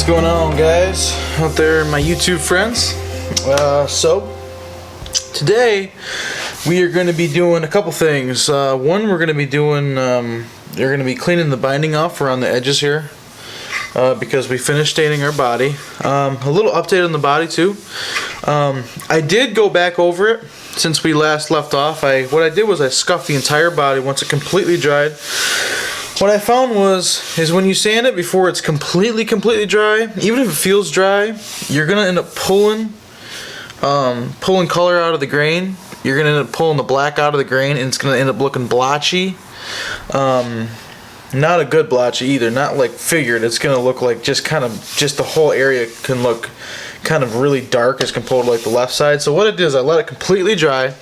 going on, guys out there, my YouTube friends? So today we are going to be doing a couple things. One, we're going to be doing they're going to be cleaning the binding off around the edges here because we finished staining our body. A little update on the body too. I did go back over it since we last left off. What I did was I scuffed the entire body once it completely dried. What I found is when you sand it before it's completely dry, even if it feels dry, you're gonna end up pulling color out of the grain. You're gonna end up pulling the black out of the grain, and it's gonna end up looking blotchy. Not a good blotchy either, not like figured. It's gonna look like just the whole area can look kind of really dark as compared to like the left side. So what I did is I let it completely dry.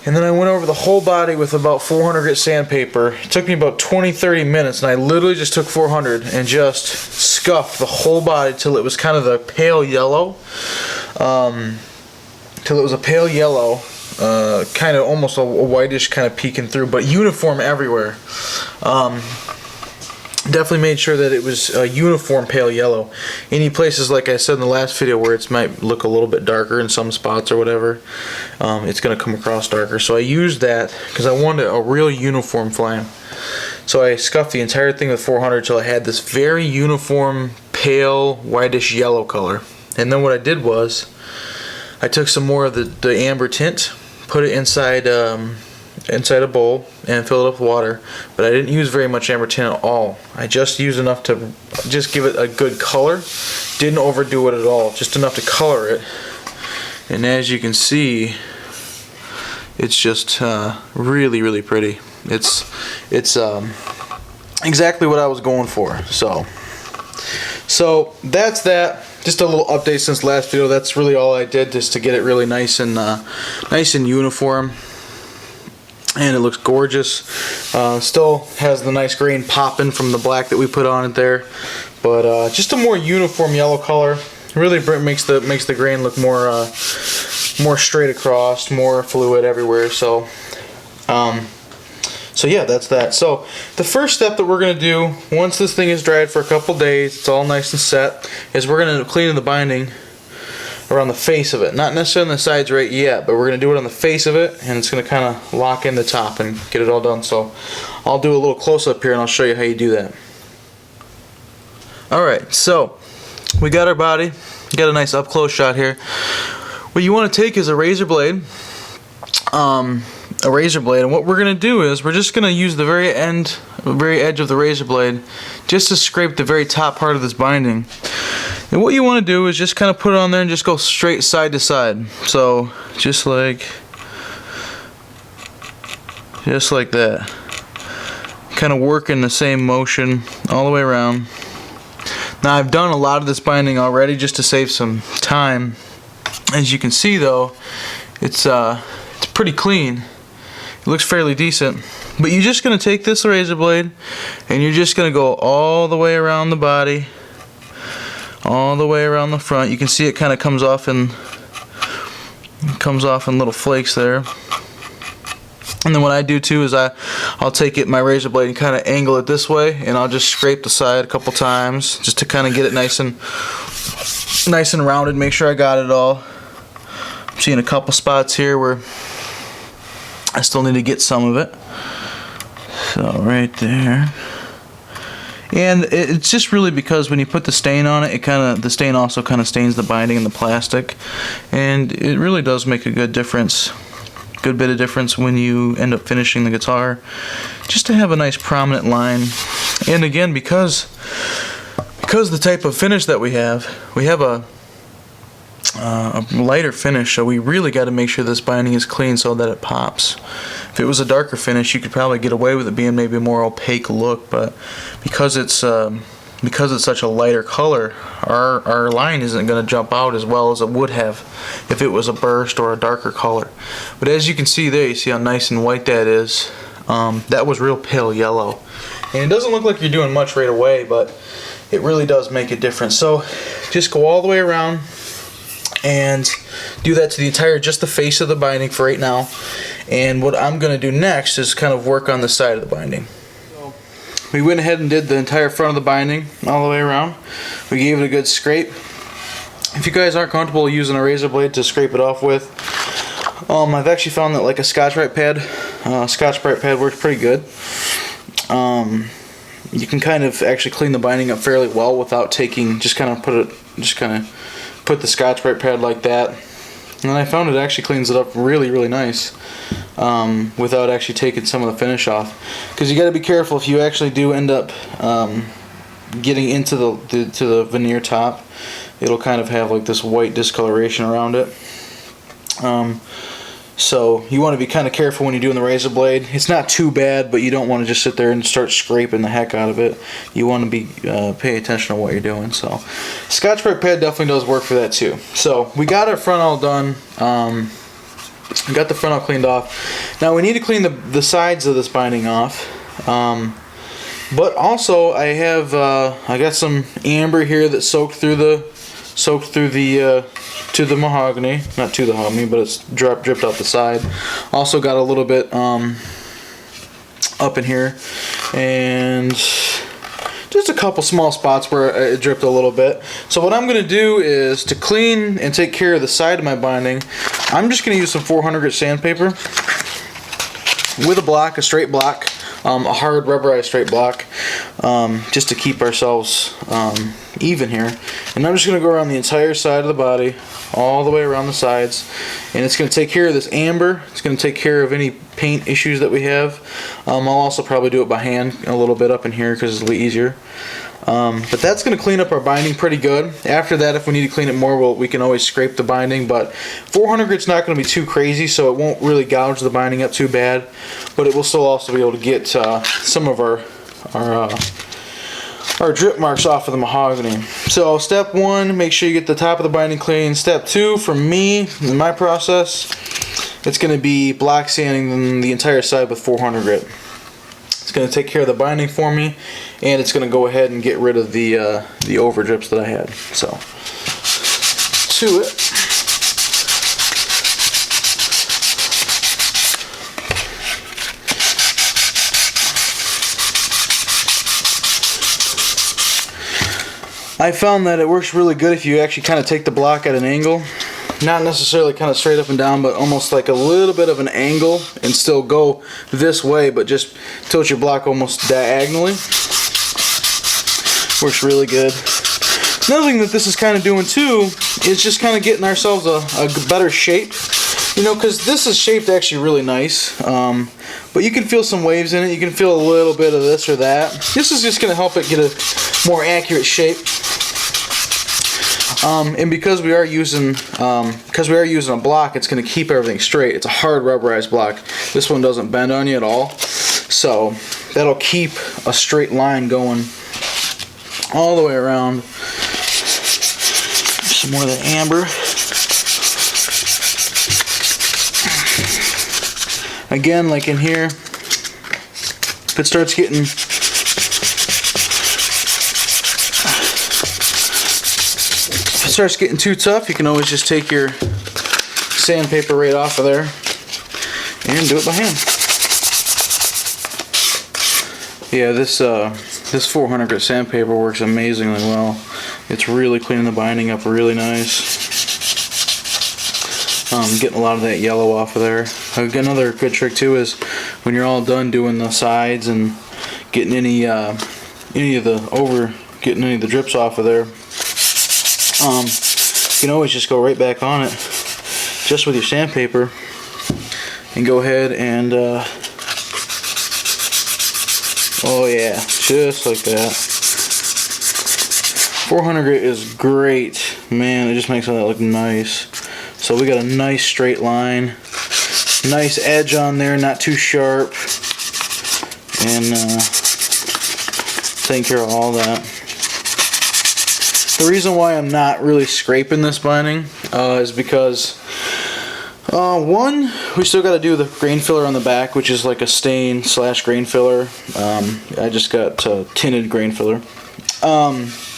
And then I went over the whole body with about 400 grit sandpaper. It took me about 20-30 minutes, and I literally just took 400 and just scuffed the whole body till it was kind of the pale yellow. Till it was a pale yellow, kind of almost a whitish kind of peeking through, but uniform everywhere. Definitely made sure that it was a uniform pale yellow. Any places, like I said in the last video, where it might look a little bit darker in some spots or whatever, it's going to come across darker. So I used that because I wanted a real uniform flame. So I scuffed the entire thing with 400 till I had this very uniform pale whitish yellow color. And then what I did was I took some more of the amber tint, put it inside a bowl and fill it up with water, but I didn't use very much amber tint at all. I just used enough to just give it a good color. Didn't overdo it at all, just enough to color it. And as you can see, it's just really pretty. It's exactly what I was going for. So that's that. Just a little update since last video. That's really all I did, just to get it really nice and uniform. And it looks gorgeous. Still has the nice grain popping from the black that we put on it there, but just a more uniform yellow color. Really makes the grain look more straight across, more fluid everywhere. So yeah, that's that. So the first step that we're gonna do once this thing is dried for a couple days, it's all nice and set, is we're gonna end up cleaning the binding around the face of it. Not necessarily on the sides right yet, but we're going to do it on the face of it, and it's going to kind of lock in the top and get it all done. So I'll do a little close-up here and I'll show you how you do that. Alright, so we got our body. Got a nice up-close shot here. What you want to take is a razor blade. And what we're going to do is we're just going to use the very edge of the razor blade just to scrape the very top part of this binding. And what you want to do is just kind of put it on there and just go straight side to side. So just like that. Kind of work in the same motion all the way around. Now I've done a lot of this binding already just to save some time. As you can see though, it's pretty clean. It looks fairly decent. But you're just going to take this razor blade and you're just going to go all the way around the body, all the way around the front. You can see it kind of comes off in little flakes there. And then what I do too is I'll take my razor blade and kind of angle it this way, and I'll just scrape the side a couple times just to kind of get it nice and rounded. Make sure I got it all. I'm seeing a couple spots here where I still need to get some of it. So right there. And it's just really because when you put the stain on it, the stain also kind of stains the binding and the plastic, and it really does make a good bit of difference when you end up finishing the guitar, just to have a nice prominent line. And again, because the type of finish that we have a lighter finish, so we really got to make sure this binding is clean so that it pops. If it was a darker finish, you could probably get away with it being maybe a more opaque look, but because it's such a lighter color, our line isn't going to jump out as well as it would have if it was a burst or a darker color. But as you can see there, you see how nice and white that is. That was real pale yellow, and it doesn't look like you're doing much right away, but it really does make a difference. So just go all the way around and do that to just the face of the binding for right now. And what I'm going to do next is kind of work on the side of the binding. we went ahead and did the entire front of the binding all the way around. We gave it a good scrape. If you guys aren't comfortable using a razor blade to scrape it off with, I've actually found that like a Scotch-Brite pad works pretty good. You can kind of actually clean the binding up fairly well without taking, just kind of put the Scotch-Brite pad like that. And I found it actually cleans it up really, really nice without actually taking some of the finish off. Because you got to be careful if you actually do end up getting into the veneer top. It'll kind of have like this white discoloration around it. So you want to be kind of careful when you're doing the razor blade. It's not too bad, but you don't want to just sit there and start scraping the heck out of it. You want to be pay attention to what you're doing. So Scotch-Brite pad definitely does work for that too. So we got our front all done. We got the front all cleaned off. Now we need to clean the sides of this binding off. But also I got some amber here that soaked through the to the mahogany, not to the mahogany, but it's dripped out the side. Also got a little bit up in here, and just a couple small spots where it dripped a little bit. So what I'm going to do is, to clean and take care of the side of my binding, I'm just going to use some 400 grit sandpaper with a block, a straight block, a hard rubberized straight block, just to keep ourselves even here. And I'm just going to go around the entire side of the body, all the way around the sides, and it's going to take care of this amber. It's going to take care of any paint issues that we have. I'll also probably do it by hand a little bit up in here because it's a little easier. But that's going to clean up our binding pretty good. After that, if we need to clean it more, we can always scrape the binding, but 400 grit's not going to be too crazy, so it won't really gouge the binding up too bad, but it will still also be able to get some of our drip marks off of the mahogany. So step 1, make sure you get the top of the binding clean. Step 2, for me, in my process, it's going to be block sanding the entire side with 400 grit. It's going to take care of the binding for me, and it's going to go ahead and get rid of the over drips that I had. So to it. I found that it works really good if you actually kind of take the block at an angle. Not necessarily kind of straight up and down, but almost like a little bit of an angle, and still go this way, but just tilt your block almost diagonally. Works really good. Another thing that this is kind of doing too is just kind of getting ourselves a better shape. You know, because this is shaped actually really nice, but you can feel some waves in it. You can feel a little bit of this or that. This is just going to help it get a more accurate shape. And because we are using a block, it's going to keep everything straight. It's a hard rubberized block. This one doesn't bend on you at all, so that'll keep a straight line going all the way around. Some more of the amber. Again, like in here, if it starts getting too tough, you can always just take your sandpaper right off of there and do it by hand. Yeah, this 400 grit sandpaper works amazingly well. It's really cleaning the binding up really nice. Getting a lot of that yellow off of there. Another good trick too is when you're all done doing the sides and getting any of the drips off of there, you can always just go right back on it just with your sandpaper and go ahead and oh yeah, just like that. 400 grit is great, man. It just makes that look nice. So we got a nice straight line, nice edge on there, not too sharp, and taking care of all that. The reason why I'm not really scraping this binding is because one, we still got to do the grain filler on the back, which is like a stain / grain filler. I just got tinted grain filler.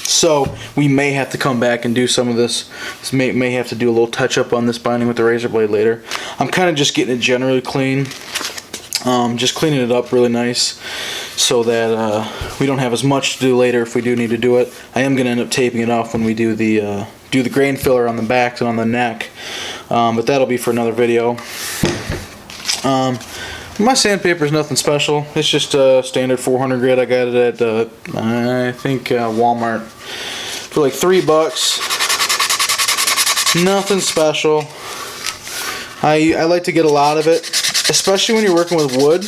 So we may have to come back and do some of this. May have to do a little touch up on this binding with the razor blade later. I'm kind of just getting it generally clean. Just cleaning it up really nice. so that we don't have as much to do later if we do need to do it. I am going to end up taping it off when we do the grain filler on the backs and on the neck, but that'll be for another video. My sandpaper is nothing special. It's just a standard 400 grit. I got it at I think Walmart for like $3. Nothing special. I like to get a lot of it, especially when you're working with wood,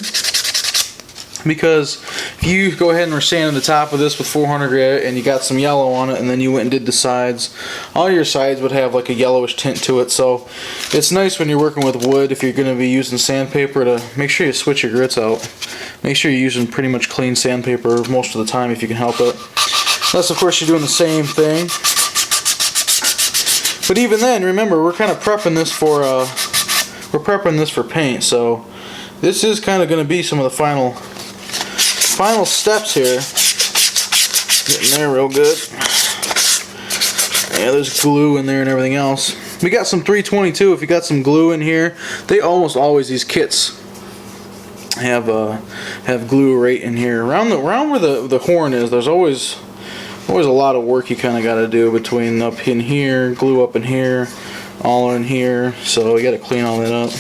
because if you go ahead and we're sanding the top of this with 400 grit and you got some yellow on it, and then you went and did the sides, all your sides would have like a yellowish tint to it. So it's nice when you're working with wood, if you're going to be using sandpaper, to make sure you switch your grits out. Make sure you're using pretty much clean sandpaper most of the time if you can help it. Unless of course you're doing the same thing. But even then, remember, we're kind of prepping this for paint. So this is kind of going to be some of the final steps here. Getting there real good. Yeah, there's glue in there and everything else. We got some 322. If you got some glue in here, they almost always, these kits have glue right in here around where the horn is. There's always a lot of work you kind of got to do between up in here, glue up in here, all in here. So you got to clean all that up.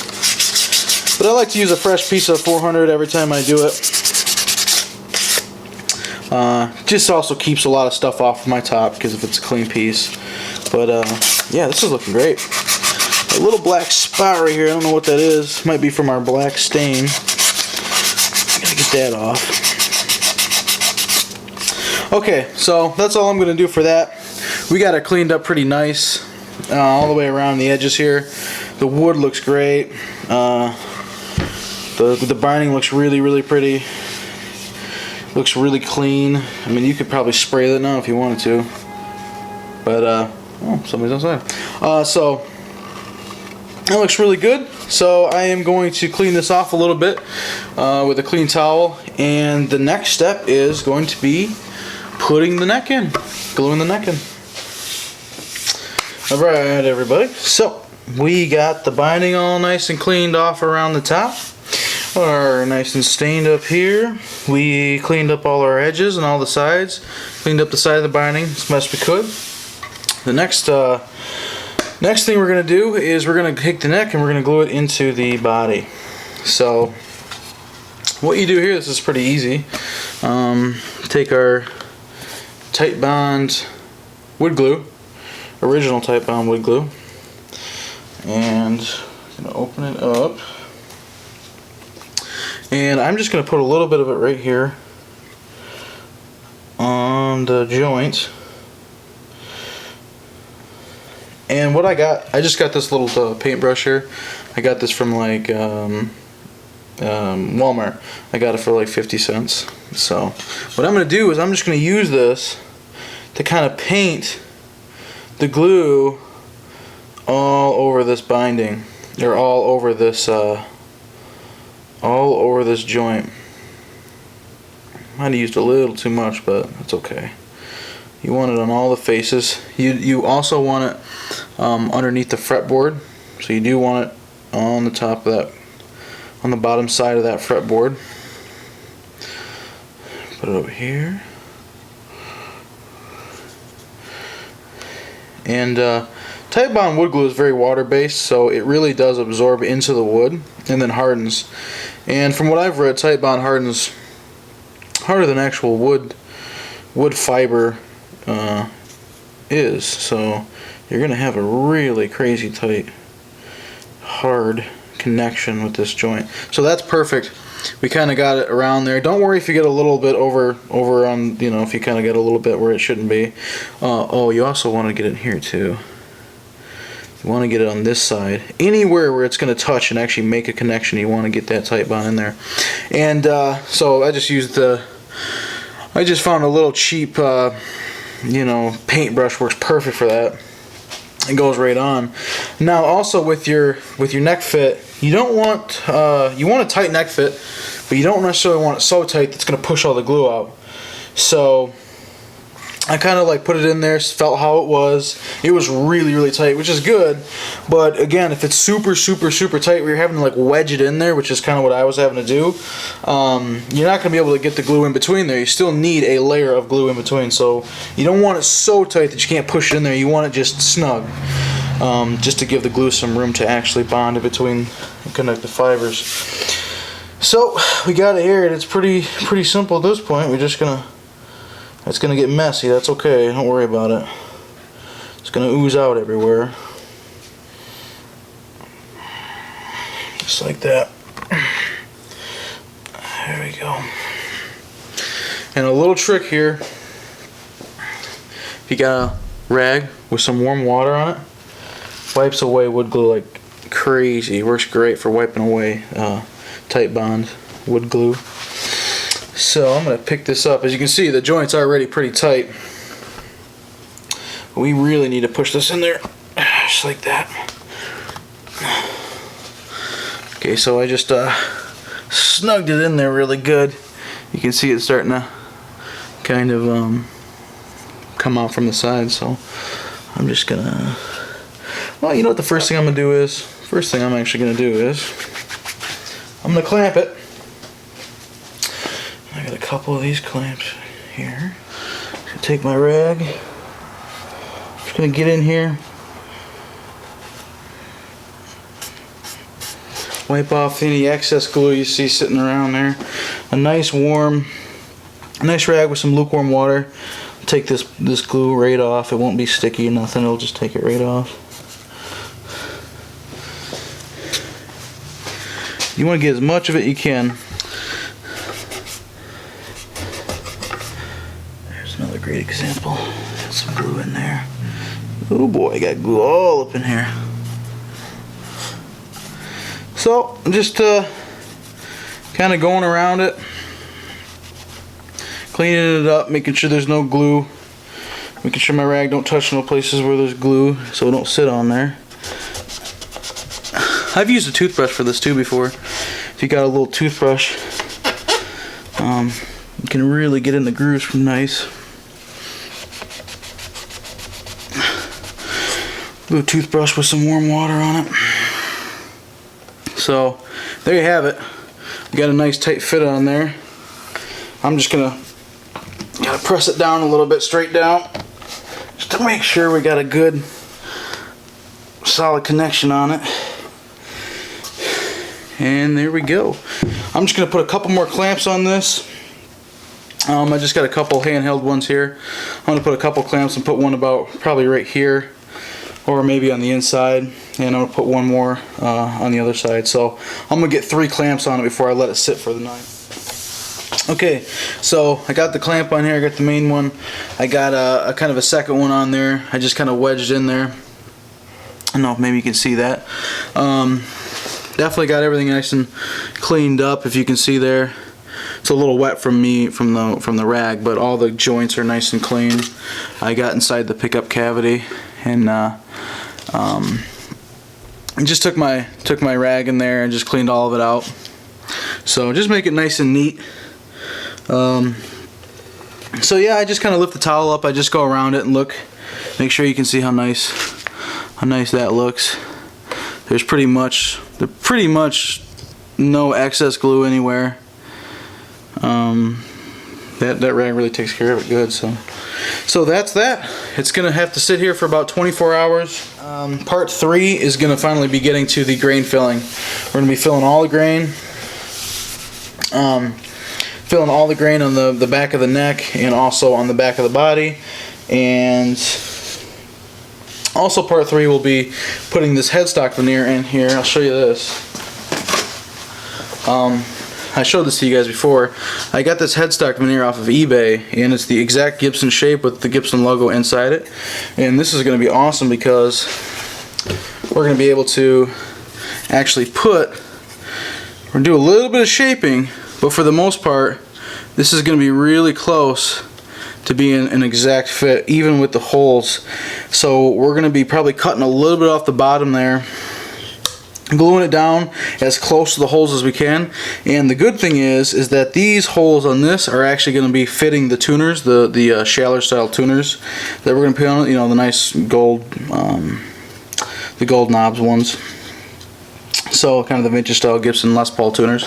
But I like to use a fresh piece of 400 every time I do it. Just also keeps a lot of stuff off of my top because if it's a clean piece. But yeah, this is looking great. A little black spot right here, I don't know what that is. Might be from our black stain. Gotta get that off. Okay, so that's all I'm gonna do for that. We got it cleaned up pretty nice all the way around the edges here. The wood looks great. The binding looks really pretty. Looks really clean. I mean, you could probably spray that now if you wanted to. But, oh, somebody's outside. So, that looks really good. So, I am going to clean this off a little bit with a clean towel. And the next step is going to be putting the neck in. Gluing the neck in. Alright, everybody. So, we got the binding all nice and cleaned off around the top. Are nice and stained up here. We cleaned up all our edges and all the sides. Cleaned up the side of the binding as best we could. The next thing we're going to do is we're going to take the neck and we're going to glue it into the body. So what you do here, this is pretty easy. Take our Titebond wood glue, original Titebond wood glue, and I'm going to open it up. And I'm just going to put a little bit of it right here on the joint. And what I just got this little paintbrush here. I got this from like Walmart. I got it for like 50 cents. So what I'm going to do is I'm just going to use this to kind of paint the glue all over this binding. Or all over this joint. Might have used a little too much, but that's okay. You want it on all the faces. You also want it underneath the fretboard. So you do want it on the top of that, on the bottom side of that fretboard. Put it over here. And Titebond wood glue is very water based, so it really does absorb into the wood and then hardens. And from what I've read, Titebond hardens harder than actual wood fiber is. So you're going to have a really crazy tight, hard connection with this joint. So that's perfect. We kind of got it around there. Don't worry if you get a little bit over on, you know, if you kind of get a little bit where it shouldn't be. Oh, you also want to get it here too. You want to get it on this side. Anywhere where it's going to touch and actually make a connection, you want to get that Titebond in there. And so I just used I just found a little cheap, you know, paintbrush works perfect for that. It goes right on. Now also with your neck fit, you don't want you want a tight neck fit, but you don't necessarily want it so tight that's going to push all the glue out. So I kind of like put it in there, felt how it was. It was really, really tight, which is good. But again, if it's super, super, super tight, where you're having to like wedge it in there, which is kind of what I was having to do, you're not going to be able to get the glue in between there. You still need a layer of glue in between. So you don't want it so tight that you can't push it in there. You want it just snug, just to give the glue some room to actually bond in between and connect the fibers. So we got it here, and it's pretty simple at this point. We're just gonna. It's going to get messy, that's okay, don't worry about it. It's going to ooze out everywhere. Just like that. There we go. And a little trick here, if you got a rag with some warm water on it, wipes away wood glue like crazy. Works great for wiping away tight bond wood glue. So I'm going to pick this up. As you can see, the joint's already pretty tight. We really need to push this in there, just like that. Okay, so I just snugged it in there really good. You can see it's starting to kind of come out from the side. So I'm just gonna. Well, you know what the first thing I'm gonna do is? First thing I'm actually gonna do is I'm gonna clamp it. I got a couple of these clamps here. Take my rag. Just gonna get in here, wipe off any excess glue you see sitting around there. A nice rag with some lukewarm water. Take this glue right off. It won't be sticky or nothing. It'll just take it right off. You want to get as much of it you can. Another great example. Got some glue in there. Oh boy, I got glue all up in here. So I'm just kind of going around it, cleaning it up, making sure there's no glue, making sure my rag don't touch no places where there's glue, so it don't sit on there. I've used a toothbrush for this too before. If you got a little toothbrush, you can really get in the grooves from nice. Little toothbrush with some warm water on it. So there you have it. We got a nice tight fit on there. I'm just gotta press it down a little bit, straight down, just to make sure we got a good solid connection on it. And there we go. I'm just gonna put a couple more clamps on this. I just got a couple handheld ones here. I'm gonna put a couple clamps and put one about probably right here, or maybe on the inside, and I'm gonna put one more on the other side. So I'm gonna get 3 clamps on it before I let it sit for the night. Okay, so I got the clamp on here. I got the main one. I got a kind of a second one on there. I just kind of wedged in there. I don't know if maybe you can see that. Definitely got everything nice and cleaned up. If you can see there, it's a little wet from the rag, but all the joints are nice and clean. I got inside the pickup cavity and just took my rag in there and just cleaned all of it out. So just make it nice and neat. So yeah, I just kind of lift the towel up. I just go around it and look, make sure you can see how nice that looks. There's pretty much no excess glue anywhere. That rag really takes care of it good. So that's that. It's gonna have to sit here for about 24 hours. Part 3 is gonna finally be getting to the grain filling. We're gonna be filling all the grain. Filling all the grain on the back of the neck and also on the back of the body. And also part 3 will be putting this headstock veneer in here. I'll show you this. I showed this to you guys before. I got this headstock veneer off of eBay, and it's the exact Gibson shape with the Gibson logo inside it. And this is going to be awesome because we're going to be able to actually we're going to do a little bit of shaping, but for the most part, this is going to be really close to being an exact fit, even with the holes. So we're going to be probably cutting a little bit off the bottom there, gluing it down as close to the holes as we can. And the good thing is that these holes on this are actually going to be fitting the tuners, the Schaller style tuners that we're going to put on it, you know, the nice gold, the gold knobs ones. So kind of the vintage style Gibson Les Paul tuners.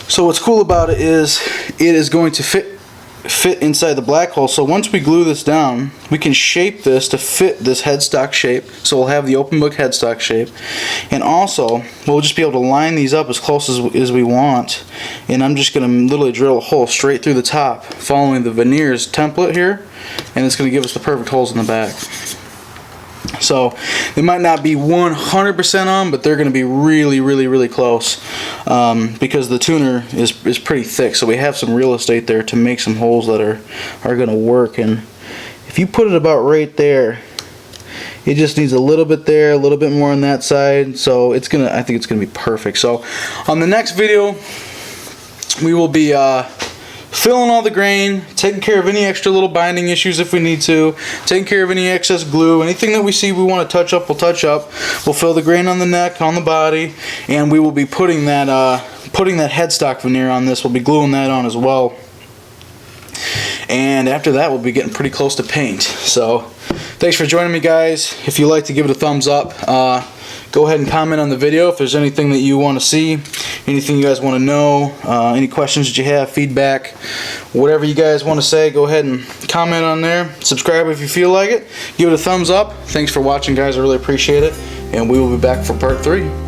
So what's cool about it is going to fit inside the black hole. So once we glue this down, we can shape this to fit this headstock shape. So we'll have the open book headstock shape, and also we'll just be able to line these up as close as we want. And I'm just going to literally drill a hole straight through the top following the veneers template here, and it's going to give us the perfect holes in the back. So they might not be 100% on, but they're going to be really close, because the tuner is pretty thick. So we have some real estate there to make some holes that are going to work. And if you put it about right there, it just needs a little bit there, a little bit more on that side. So it's gonna, I think it's gonna be perfect. So on the next video, we will be filling all the grain, taking care of any extra little binding issues if we need to, taking care of any excess glue, anything that we see we want to touch up, we'll touch up. We'll fill the grain on the neck, on the body, and we will be putting that headstock veneer on this. We'll be gluing that on as well. And after that, we'll be getting pretty close to paint. So thanks for joining me, guys. If you like to give it a thumbs up, go ahead and comment on the video if there's anything that you want to see, anything you guys want to know, any questions that you have, feedback, whatever you guys want to say, go ahead and comment on there. Subscribe if you feel like it. Give it a thumbs up. Thanks for watching, guys. I really appreciate it. And we will be back for part 3.